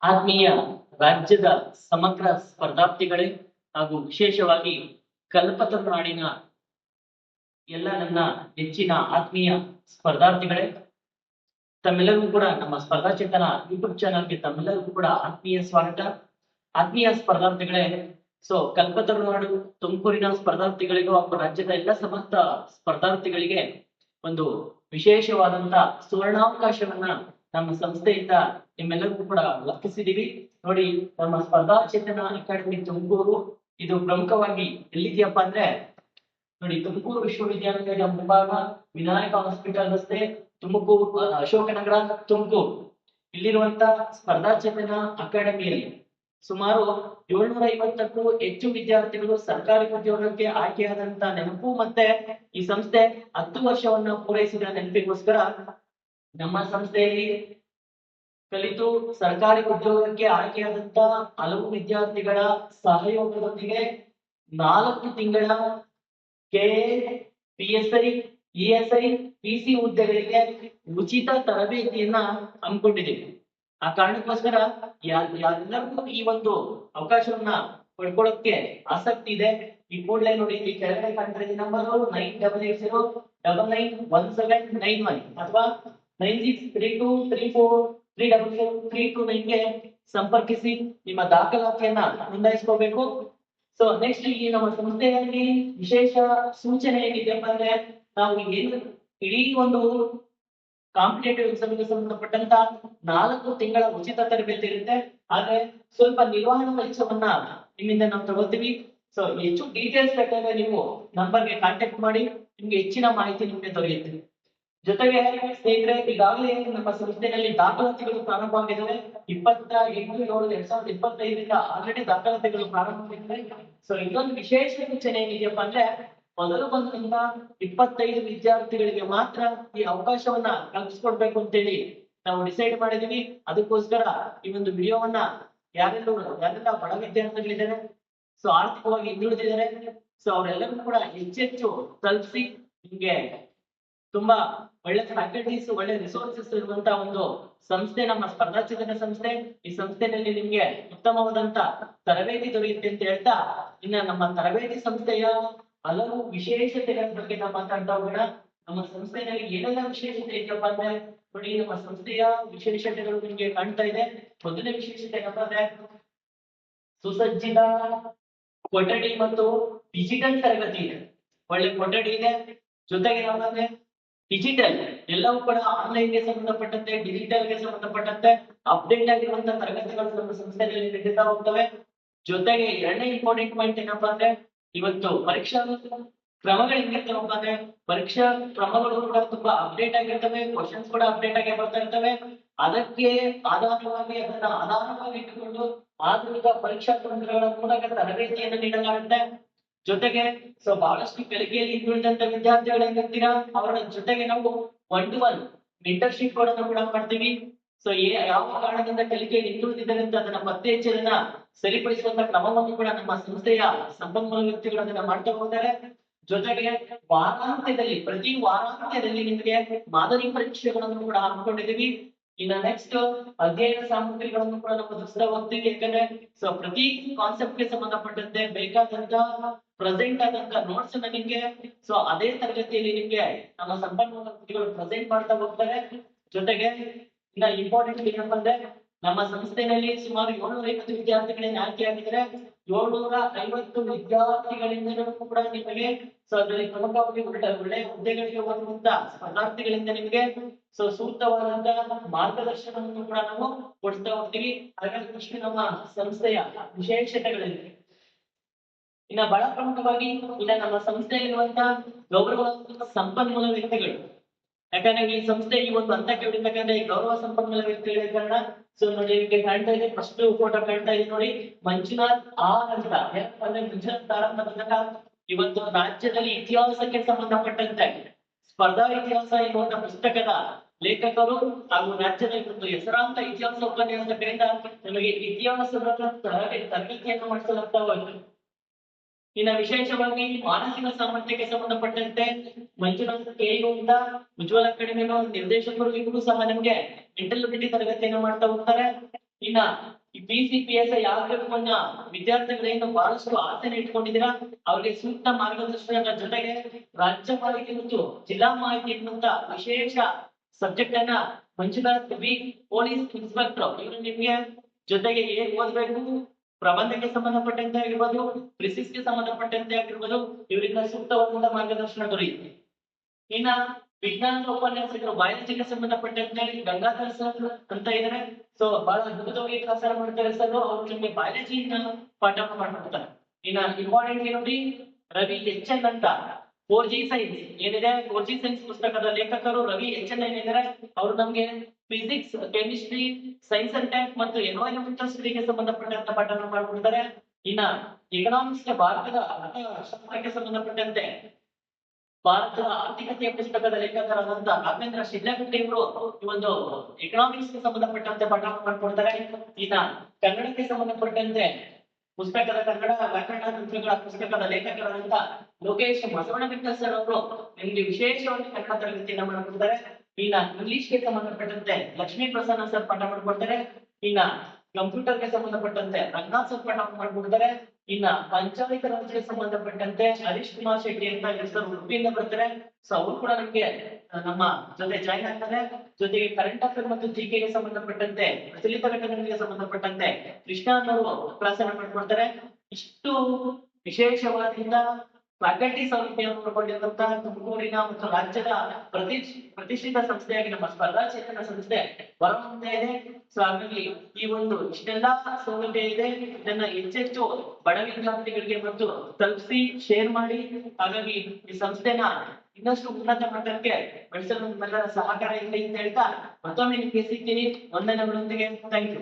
ಆತ್ಮೀಯ ರಾಜ್ಯದ ಸಮಗ್ರ ಸ್ಪರ್ಧಾರ್ಥಿಗಳೇ ಹಾಗೂ ವಿಶೇಷವಾಗಿ ಕಲ್ಪತರು ನಾಡಿನ ಎಲ್ಲ ನನ್ನ ನೆಚ್ಚಿನ ಆತ್ಮೀಯ ಸ್ಪರ್ಧಾರ್ಥಿಗಳೇ, ತಮ್ಮೆಲ್ಲರಿಗೂ ಕೂಡ ನಮ್ಮ ಸ್ಪರ್ಧಾ ಚೇತನ ಯೂಟ್ಯೂಬ್ ಚಾನಲ್ಗೆ ತಮ್ಮೆಲ್ಲರಿಗೂ ಕೂಡ ಆತ್ಮೀಯ ಸ್ವಾಗತ. ಆತ್ಮೀಯ ಸ್ಪರ್ಧಾರ್ಥಿಗಳೇ, ಕಲ್ಪತರು ನಾಡು ತುಮಕೂರಿನ ಸ್ಪರ್ಧಾರ್ಥಿಗಳಿಗೂ ಹಾಗೂ ರಾಜ್ಯದ ಎಲ್ಲ ಸಮಸ್ತ ಸ್ಪರ್ಧಾರ್ಥಿಗಳಿಗೆ ಒಂದು ವಿಶೇಷವಾದಂತ ಸುವರ್ಣಾವಕಾಶವನ್ನ ನಮ್ಮ ಸಂಸ್ಥೆಯಿಂದ ನಿಮ್ಮೆಲ್ಲರಿಗೂ ಕೂಡ ಒದಗಿಸಿದೀವಿ. ನೋಡಿ, ನಮ್ಮ ಸ್ಪರ್ಧಾ ಚೇತನ ಅಕಾಡೆಮಿ ತುಮಕೂರು ಇದು ಪ್ರಮುಖವಾಗಿ ಎಲ್ಲಿದೆಯಪ್ಪ ಅಂದ್ರೆ, ನೋಡಿ, ತುಮಕೂರು ವಿಶ್ವವಿದ್ಯಾನಿಲಯದ ಮುಂಭಾಗ, ವಿನಾಯಕ ಹಾಸ್ಪಿಟಲ್ ರಸ್ತೆ, ತುಮಕೂರು, ಅಶೋಕನಗರ, ತುಮಕೂರು. ಇಲ್ಲಿರುವಂತ ಸ್ಪರ್ಧಾ ಚೇತನ ಅಕಾಡೆಮಿಯಲ್ಲಿ ಸುಮಾರು 750ಕ್ಕೂ ಹೆಚ್ಚು ವಿದ್ಯಾರ್ಥಿಗಳು ಸರ್ಕಾರಿ ಉದ್ಯೋಗಕ್ಕೆ ಆಯ್ಕೆಯಾದಂತ ನೆನಪು ಮತ್ತೆ ಈ ಸಂಸ್ಥೆ 10 ವರ್ಷವನ್ನ ಪೂರೈಸಿದ ನೆನಪಿಗೋಸ್ಕರ ನಮ್ಮ ಸಂಸ್ಥೆಯಲ್ಲಿ ಕಲಿತು ಸರ್ಕಾರಿ ಉದ್ಯೋಗಕ್ಕೆ ಆಯ್ಕೆಯಾದಂತ ಹಲವು ವಿದ್ಯಾರ್ಥಿಗಳ ಸಹಯೋಗದೊಂದಿಗೆ 4 ತಿಂಗಳ ಕೆಎ, ಪಿಎಸ್ಐ, ಇಎಸ್ಐ, ಪಿಸಿ ಹುದ್ದೆಗಳಿಗೆ ಉಚಿತ ತರಬೇತಿಯನ್ನ ಹಮ್ಮಿಕೊಂಡಿದ್ದೀವಿ. ಆ ಕಾರಣಕ್ಕೋಸ್ಕರ ಎಲ್ಲರಿಗೂ ಈ ಒಂದು ಅವಕಾಶವನ್ನ ಪಡ್ಕೊಳ್ಳೋಕೆ ಆಸಕ್ತಿ ಇದೆ. ಈ ಕೂಡಲೇ ನೋಡಿ, ಈ ಕೆಳಗಡೆ ಕಾಣ್ತಿರೋ ನಂಬರ್ 9880991791 ಅಥವಾ 963234307329 ಗೆ ಸಂಪರ್ಕಿಸಿ ನಿಮ್ಮ ದಾಖಲಾತಿಯನ್ನ ನೋಂದಾಯಿಸ್ಕೋಬೇಕು. ನೆಕ್ಸ್ಟ್ ಈ ನಮ್ಮ ಸಂಸ್ಥೆಯಲ್ಲಿ ವಿಶೇಷ ಸೂಚನೆ ಏನಿದೆಯಪ್ಪ ಅಂದ್ರೆ, ನಾವು ಏನು ಇಡೀ ಒಂದು ಕಾಂಪಿಟೇಟಿವ್ ಎಕ್ಸಾಮ್ಗೆ ಸಂಬಂಧಪಟ್ಟಂತ 4 ತಿಂಗಳ ಉಚಿತ ತರಬೇತಿ ಇರುತ್ತೆ. ಆದ್ರೆ ಸ್ವಲ್ಪ ನಿರ್ವಹಣಾ ವೆಚ್ಚವನ್ನ ನಿಮ್ಮಿಂದ ನಾವು ತಗೋತೀವಿ. ಹೆಚ್ಚು ಡೀಟೇಲ್ಸ್ ಬೇಕಾದ್ರೆ ನೀವು ನಂಬರ್ಗೆ ಕಾಂಟ್ಯಾಕ್ಟ್ ಮಾಡಿ, ನಿಮ್ಗೆ ಹೆಚ್ಚಿನ ಮಾಹಿತಿ ನಿಮ್ಗೆ ದೊರೆಯುತ್ತೆ. ಜೊತೆಗೆ ಸ್ನೇಹಿತರೆ, ಈಗಾಗಲೇ ನಮ್ಮ ಸಂಸ್ಥೆಯಲ್ಲಿ ದಾಖಲಾತಿಗಳು ಪ್ರಾರಂಭವಾಗಿದ್ದಾವೆ. 28/7/2025 ಆಲ್ರೆಡಿ ದಾಖಲಾತಿಗಳು ಪ್ರಾರಂಭವಾಗಿದ್ದಾವೆ. ಇದೊಂದು ವಿಶೇಷ ಸೂಚನೆ ಏನಿದೆಯಪ್ಪ ಅಂದ್ರೆ, ಮೊದಲು ಬಂದಂತ 25 ವಿದ್ಯಾರ್ಥಿಗಳಿಗೆ ಮಾತ್ರ ಈ ಅವಕಾಶವನ್ನ ಕಲ್ಪಿಸ್ಕೊಡ್ಬೇಕು ಅಂತೇಳಿ ನಾವು ಡಿಸೈಡ್ ಮಾಡಿದೀವಿ. ಅದಕ್ಕೋಸ್ಕರ ಈ ಒಂದು ವಿಡಿಯೋವನ್ನ ಯಾರೆಲ್ಲ ಬಡ ವಿದ್ಯಾರ್ಥಿಗಳಿದ್ದಾರೆ, ಆರ್ಥಿಕವಾಗಿ ಹಿಂದುಳಿದಿದ್ದಾರೆ, ಅವರೆಲ್ಲರೂ ಕೂಡ ಹೆಚ್ಚೆಚ್ಚು ತಲುಪಿಸಿ ನಿಮ್ಗೆ ತುಂಬಾ ಒಳ್ಳೆ ಫ್ಯಾಕಲ್ಟೀಸ್, ಒಳ್ಳೆ ರಿಸೋರ್ಸಸ್ ಇರುವಂತ ಒಂದು ಸಂಸ್ಥೆ ನಮ್ಮ ಸ್ಪರ್ಧಾ ಚೇತನ ಸಂಸ್ಥೆ. ಈ ಸಂಸ್ಥೆಯಲ್ಲಿ ನಿಮ್ಗೆ ಉತ್ತಮವಾದಂತ ತರಬೇತಿ ದೊರೆಯುತ್ತೆ ಅಂತ ಹೇಳ್ತಾ, ಇನ್ನ ನಮ್ಮ ತರಬೇತಿ ಸಂಸ್ಥೆಯ ಹಲವು ವಿಶೇಷತೆಗಳ ಬಗ್ಗೆ ನಾವು ಮಾತಾಡ್ತಾ ಹೋಗೋಣ. ನಮ್ಮ ಸಂಸ್ಥೆಯಲ್ಲಿ ಏನೆಲ್ಲ ವಿಶೇಷತೆ ಇದೆಯಪ್ಪ ಅಂದ್ರೆ, ನೋಡಿ, ನಮ್ಮ ಸಂಸ್ಥೆಯ ವಿಶೇಷತೆಗಳು ನಿಮ್ಗೆ ಕಾಣ್ತಾ ಇದೆ. ಮೊದಲನೇ ವಿಶೇಷತೆ ಏನಪ್ಪ ಅಂದ್ರೆ, ಸುಸಜ್ಜಿತ ಕೊಠಡಿ ಮತ್ತು ಡಿಜಿಟಲ್ ತರಗತಿ ಇದೆ. ಒಳ್ಳೆ ಕೊಠಡಿ ಇದೆ. ಜೊತೆಗೆ ಏನಂದ್ರೆ ಡಿಜಿಟಲ್ ಎಲ್ಲವೂ ಕೂಡ ಆನ್ಲೈನ್ ಗೆ ಸಂಬಂಧಪಟ್ಟಂತೆ, ಡಿಜಿಟಲ್ ಗೆ ಸಂಬಂಧಪಟ್ಟಂತೆ ಅಪ್ಡೇಟ್ ಆಗಿರುವಂತಹ ತರಗತಿಗಳು ನಮ್ಮ ಸಂಸ್ಥೆಯಲ್ಲಿ ನಡೀತಾ ಹೋಗ್ತವೆ. ಜೊತೆಗೆ ಎರಡನೇ ಇಂಪಾರ್ಟೆಂಟ್ ಪಾಯಿಂಟ್ ಏನಪ್ಪಾ ಅಂದ್ರೆ, ಇವತ್ತು ಪರೀಕ್ಷಾ ಕ್ರಮಗಳು ಹೆಂಗಿರ್ತವಪ್ಪ ಅಂದ್ರೆ, ಪರೀಕ್ಷಾ ಕ್ರಮಗಳು ಕೂಡ ತುಂಬಾ ಅಪ್ಡೇಟ್ ಆಗಿರ್ತವೆ, ಕ್ವಶನ್ಸ್ ಕೂಡ ಅಪ್ಡೇಟ್ ಆಗಿ ಬರ್ತಾ ಇರ್ತವೆ. ಅದಕ್ಕೆ ಆಧಾರವಾಗಿ ಅದನ್ನ ಆಧಾರವಾಗಿ ಇಟ್ಟುಕೊಂಡು ಆಧುನಿಕ ಪರೀಕ್ಷಾ ತಂತ್ರಗಳ ಮೂಲಕ ತರಬೇತಿಯನ್ನು ನೀಡಲಾಗುತ್ತೆ. ಜೊತೆಗೆ ಬಹಳಷ್ಟು ಕಲಿಕೆಯಲ್ಲಿ ಹಿಂದುಳಿದಂತ ವಿದ್ಯಾರ್ಥಿಗಳು ಏನಿರ್ತೀರಾ, ಅವರ ಜೊತೆಗೆ ನಾವು 1-to-1 ಮೆಂಟರ್ಶಿಪ್ ಗಳನ್ನ ಕೂಡ ಮಾಡ್ತೀವಿ. ಯಾವ ಕಾರಣದಿಂದ ಕಲಿಕೆಯಲ್ಲಿ ಹಿಂದುಳಿದಿದ್ದಾರೆ ಅಂತ ಅದನ್ನ ಪತ್ತೆ ಹಚ್ಚಿ ಅದನ್ನ ಸರಿಪಡಿಸುವಂತ ಕ್ರಮವನ್ನು ಕೂಡ ನಮ್ಮ ಸಂಸ್ಥೆಯ ಸಂಪನ್ಮೂಲ ವ್ಯಕ್ತಿಗಳು ಅದನ್ನ ಮಾಡ್ತಾ ಹೋಗ್ತಾರೆ. ಜೊತೆಗೆ ಪ್ರತಿ ವಾರಾಂತ್ಯದಲ್ಲಿ ನಿಮಗೆ ಮಾದರಿ ಪರೀಕ್ಷೆಗಳನ್ನು ಕೂಡ ಹಮ್ಮಿಕೊಂಡಿದೀವಿ. ಇನ್ನ ನೆಕ್ಸ್ಟ್ ಅಧ್ಯಯನ ಸಾಮಗ್ರಿಗಳನ್ನು ಕೂಡ ನಾವು ಒದಗಿಸ್ತಾ ಹೋಗ್ತೀವಿ. ಯಾಕಂದ್ರೆ ಪ್ರತಿ ಕಾನ್ಸೆಪ್ಟ್ ಗೆ ಸಂಬಂಧಪಟ್ಟಂತೆ ಬೇಕಾದಂತ ಪ್ರೆಸೆಂಟ್ ಆದಂತ ನೋಟ್ಸ್ ಅನ್ನ ನಿಮ್ಗೆ ಅದೇ ತರಗತಿಯಲ್ಲಿ ನಿಮ್ಗೆ ನಮ್ಮ ಸಂಪನ್ಮೂಲ ವ್ಯಕ್ತಿಗಳು ಪ್ರೆಸೆಂಟ್ ಮಾಡ್ತಾ ಹೋಗ್ತಾರೆ. ಜೊತೆಗೆ ಇನ್ನ ಇಂಪಾರ್ಟೆಂಟ್ ಏನಪ್ಪ ಅಂದ್ರೆ, ನಮ್ಮ ಸಂಸ್ಥೆಯಲ್ಲಿ ಸುಮಾರು 750 ವಿದ್ಯಾರ್ಥಿಗಳನ್ನ ಆಯ್ಕೆಯಾಗಿದ್ದಾರೆ. 750 ವಿದ್ಯಾರ್ಥಿಗಳಿಂದ ಕೂಡ ನಿಮಗೆ ಅದರಲ್ಲಿ ಪ್ರಮುಖವಾಗಿ ಒಳ್ಳೆ ಹುದ್ದೆಗಳಿಗೆ ಹೋಗುವಂತ ಸ್ಪರ್ಧಾರ್ಥಿಗಳಿಂದ ನಿಮಗೆ ಸೂಕ್ತವಾದಂತ ಮಾರ್ಗದರ್ಶನವನ್ನು ಕೂಡ ನಾವು ಕೊಡ್ತಾ ಹೋಗ್ತೀವಿ. ಹಾಗಾಗಿ ಇಷ್ಟು ನಮ್ಮ ಸಂಸ್ಥೆಯ ವಿಶೇಷತೆಗಳಿವೆ. ಇನ್ನ ಬಹಳ ಪ್ರಮುಖವಾಗಿ ನಮ್ಮ ಸಂಸ್ಥೆಯಲ್ಲಿರುವಂತ ಗೌರವ ಸಂಪನ್ಮೂಲ ವ್ಯಕ್ತಿಗಳು. ಯಾಕಂದ್ರೆ ಈ ಸಂಸ್ಥೆ ಈ ಒಂದು ಹಂತಕ್ಕೆ ಬಿಡ್ಬೇಕಂದ್ರೆ ಗೌರವ ಸಂಪನ್ಮೂಲ ವ್ಯಕ್ತಿಗಳ ಕಾರಣ. ನೋಡಿ, ನಿಮಗೆ ಕಾಣ್ತಾ ಇದೆ, ಫಸ್ಟ್ ಫೋಟೋ ಕಾಣ್ತಾ ಇದೆ ನೋಡಿ, ಮಂಜುನಾಥ್ ಆರ್ ಅಂತ. ಯಾಕಂದ್ರೆ ಮಂಜುನಾಥ್ ಆರ್ ಅಂತ ಬಂದಾಗ ಇವತ್ತು ರಾಜ್ಯದಲ್ಲಿ ಇತಿಹಾಸಕ್ಕೆ ಸಂಬಂಧಪಟ್ಟಂತೆ ಸ್ಪರ್ಧಾ ಇತಿಹಾಸ ಎನ್ನುವಂತ ಪುಸ್ತಕದ ಲೇಖಕರು ಹಾಗೂ ರಾಜ್ಯದ ಒಂದು ಹೆಸರಾಂತ ಇತಿಹಾಸ ಉಪನ್ಯಾಸಕರಿಂದ ನಮಗೆ ಇತಿಹಾಸದ ತರಬೇತಿಯನ್ನು ಮಾಡಿಸಲಾಗ್ತಾ ಹೋಯ್ತು. ಇನ್ನ ವಿಶೇಷವಾಗಿ ಮಾನಸಿಕ ಸಾಮರ್ಥ್ಯಕ್ಕೆ ಸಂಬಂಧಪಟ್ಟಂತೆ ಮಂಜುನಾಥ್ ಕೆಇಒ ಅಂತ ಉಜ್ವಲ ಅಕಾಡೆಮಿಯ ನಿರ್ದೇಶಕರು ಇವರು ಸಹ ನಮ್ಗೆ ಮೆಂಟಲ್ ಅಬಿಲಿಟಿ ತರಗತಿಯನ್ನು ಮಾಡ್ತಾ ಹೋಗ್ತಾರೆ. ಇನ್ನ ಈ PCPSI ಯಾವ್ದಕ್ಕೂ ವಿದ್ಯಾರ್ಥಿಗಳೇನು ಬಹಳಷ್ಟು ಆಸೆನ ಇಟ್ಕೊಂಡಿದ್ದೀರಾ ಅವ್ರಿಗೆ ಸೂಕ್ತ ಮಾರ್ಗದರ್ಶನದ ಜೊತೆಗೆ ರಾಜ್ಯ ಮಾಹಿತಿ ಮತ್ತು ಜಿಲ್ಲಾ ಮಾಹಿತಿ ಎನ್ನುವಂತ ವಿಶೇಷ ಸಬ್ಜೆಕ್ಟ್ ಅನ್ನ ಮಂಜುನಾಥ್ ಬಿ ಪೊಲೀಸ್ ಇನ್ಸ್ಪೆಕ್ಟರ್ ಇವರು ನಿಮ್ಗೆ ಜೊತೆಗೆ ಏನ್ ಓದ್ಬೇಕು ಪ್ರಬಂಧಕ್ಕೆ ಸಂಬಂಧಪಟ್ಟಂತೆ ಆಗಿರ್ಬೋದು ಗೆ ಸಂಬಂಧಪಟ್ಟಂತೆ ಆಗಿರ್ಬೋದು ಇವರಿಂದ ಸೂಕ್ತವಾದ ಮಾರ್ಗದರ್ಶನ ದೊರೆಯುತ್ತೆ. ಇನ್ನ ವಿಜ್ಞಾನದ ಉಪನ್ಯಾಸಕರು ಬಯಾಲಜಿಗೆ ಸಂಬಂಧಪಟ್ಟಂತೆ ಗಂಗಾಧರ್ ಸರ್ ಅಂತ ಇದಾರೆ. ಸೊ ಬಹಳ ಅದ್ಭುತವಾಗಿ ಕೆಲಸ ಮಾಡ್ತಾರೆ ಸರ್. ಅವ್ರು ನಿಮ್ಗೆ ಬಯಾಲಜಿನ ಪಾಠ ಮಾಡ್ಕೊಡ್ತಾರೆ. ಇನ್ನ ಇಂಪಾರ್ಟೆಂಟ್ ನೋಡಿ ರವಿ HN ಅಂತ 4G ಸೈನ್ಸ್ ಏನಿದೆ 4G ಸೈನ್ಸ್ ಪುಸ್ತಕದ ಲೇಖಕರು ರವಿ HN ಏನಿದ್ದಾರೆ ಅವರು ನಮ್ಗೆ physics chemistry science and tech ಮತ್ತು ಎನ್ವೈರನ್ಮೆಂಟಲ್ ಸ್ಟಡಿಗೆ ಸಂಬಂಧಪಟ್ಟಂತ ಪಾಠನ ಮಾಡ್ಕೊಡ್ತಾರೆ. ಇನ್ನ ಎಕನಾಮಿಕ್ಸ್ ಭಾರತದ ಅರ್ಥಶಾಸ್ತ್ರಕ್ಕೆ ಸಂಬಂಧಪಟ್ಟಂತೆ ಭಾರತದ ಆರ್ಥಿಕತೆಯ ಪುಸ್ತಕದ ಲೇಖಕರಾದಂತ ರಾಘವೇಂದ್ರ ಶಿಡ್ಲಘಟ್ಟಿ ಅವರು ಈ ಒಂದು ಎಕನಾಮಿಕ್ಸ್ ಗೆ ಸಂಬಂಧಪಟ್ಟಂತೆ ಪಾಠ ಮಾಡ್ಕೊಡ್ತಾರೆ. ಇನ್ನ ಕನ್ನಡಕ್ಕೆ ಸಂಬಂಧಪಟ್ಟಂತೆ ಪುಸ್ತಕದ ಕನ್ನಡ ವ್ಯಾಕರಣ ತಂತ್ರಗಳ ಪುಸ್ತಕದ ಲೇಖಕರಾದಂತ ಲೋಕೇಶ್ ಬಸವನಘಟ್ಟ ಸರ್ ಅವರು ನಿಮ್ಗೆ ವಿಶೇಷವಾಗಿ ಕನ್ನಡ ತರಗತಿಯನ್ನ ಮಾಡ್ಕೊಡ್ತಾರೆ. ಇನ್ನ ಇಂಗ್ಲಿಷ್ಗೆ ಸಂಬಂಧಪಟ್ಟಂತೆ ಲಕ್ಷ್ಮೀ ಪ್ರಸನ್ನ ಸರ್ ಪಾಠ ಮಾಡ್ಕೊಡ್ತಾರೆ. ಇನ್ನ ಕಂಪ್ಯೂಟರ್ಗೆ ಸಂಬಂಧಪಟ್ಟಂತೆ ರಂಗನಾಥ್ ಸರ್ ಪಾಠ ಮಾಡ್ಕೊಡ್ತಾರೆ. ಇನ್ನ ಪಂಚಾಯತ್ ರಾಜ್ಗೆ ಸಂಬಂಧಪಟ್ಟಂತೆ ಹರೀಶ್ ಕುಮಾರ್ ಶೆಟ್ಟಿ ಅಂತ ಹೆಸರು ಉಡುಪಿಯಿಂದ ಬರ್ತಾರೆ. ಸೊ ಅವರು ಕೂಡ ನಮ್ಗೆ ನಮ್ಮ ಜೊತೆ ಜಾಯಿನ್ ಆಗ್ತಾರೆ. ಜೊತೆಗೆ ಕರೆಂಟ್ ಅಫೇರ್ ಮತ್ತು ಜಿಕೆ ಗೆ ಸಂಬಂಧಪಟ್ಟಂತೆ ಪ್ರಚಲಿತ ಘಟನೆಗಳಿಗೆ ಸಂಬಂಧಪಟ್ಟಂತೆ ಕೃಷ್ಣ ಅವರು ಕ್ಲಾಸ್ ಅನ್ನು ಮಾಡ್ಕೊಡ್ತಾರೆ. ಇಷ್ಟು ವಿಶೇಷವಾದ ಫ್ಯಾಕಲ್ಟಿ ಸೌಲಭ್ಯವನ್ನು ಪಡ್ಕೊಂಡಿರುವಂತಹ ತುಮಕೂರಿನ ಮತ್ತು ರಾಜ್ಯದ ಪ್ರತಿಷ್ಠಿತ ಸಂಸ್ಥೆಯಾಗಿ ನಮ್ಮ ಸ್ಪರ್ಧಾ ಚೇತನ ಸಂಸ್ಥೆ ಹೊರಹೊಮ್ಮುತ್ತಾ ಇದೆ. ಸೊ ಹಾಗಾಗಿ ಈ ಒಂದು ಇಷ್ಟೆಲ್ಲಾ ಸೌಲಭ್ಯ ಇದೆ. ಇದನ್ನ ಹೆಚ್ಚೆಚ್ಚು ಬಡ ವಿದ್ಯಾರ್ಥಿಗಳಿಗೆ ಮತ್ತು ತಲುಪಿಸಿ ಶೇರ್ ಮಾಡಿ. ಹಾಗಾಗಿ ಈ ಸಂಸ್ಥೆನ ಇನ್ನಷ್ಟು ಉನ್ನತ ಮಟ್ಟಕ್ಕೆ ಬೆಳೆಸಲು ನಿಮ್ಮೆಲ್ಲರ ಸಹಕಾರ ಇರಲಿ ಅಂತ ಹೇಳ್ತಾ ಮತ್ತೊಮ್ಮೆ ನಿಮಗೆ ಸಿಗ್ತೀನಿ. ವಂದನೆಗಳೊಂದಿಗೆ ಥ್ಯಾಂಕ್ ಯು.